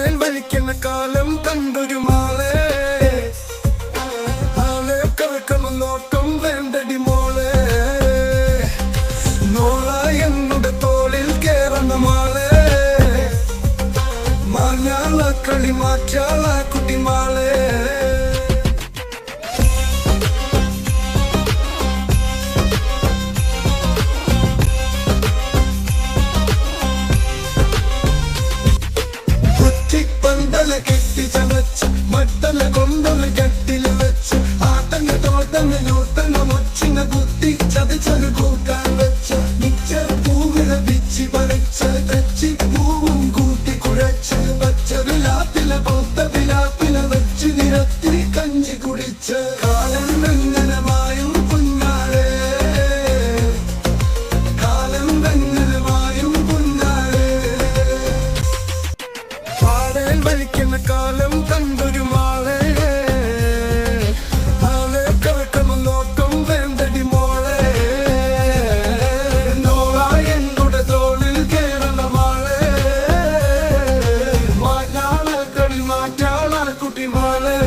പാടയിൽ വലിക്കുന്ന കാലം കണ്ടൊരു മാളെ ആളെ കറക്കണം നോട്ടം വേണ്ടടി മോളെ നോള എന്നുടെ തോളിൽ കേറുന്ന മാളെ മാഞ്ഞാള കളി മാറ്റാള കുട്ടി മാളെ കെട്ടി ചതച്ച് മട്ടല കൊണ്ടൊരു കെട്ടില് വെച്ച് ആട്ടങ്ങ തോട്ടങ്ങ നൂട്ടങ്ങ മൊച്ചിങ്ങ കുത്തി ചതച്ചൊരു കൂട്ടാൻ വെച്ച് മിച്ചർ പൂവില പിച്ചി പറിച്ച് തെച്ചി പൂവും കൂട്ടി കുഴച്ച് പച്ചൊരു ലാപ്പില പൊത്ത പിലാപ്പില വെച്ച് നിരത്തി കഞ്ചി കുടിച്ച് കാലം വെങ്ങനമായും കുഞ്ഞാളെ കാലം വെങ്ങനമായും കുഞ്ഞാളെ പാടയിൽ വലിക്കുന്ന കാലം കണ്ടൊരു മാളെ ആളെ കറക്കണം നോട്ടം വേണ്ടടി മോളെ നോള എന്നുടെ തോളിൽ കേറുന്ന മാളെ മാറ്റാള കളി മാറ്റാള കുട്ടി മാളെ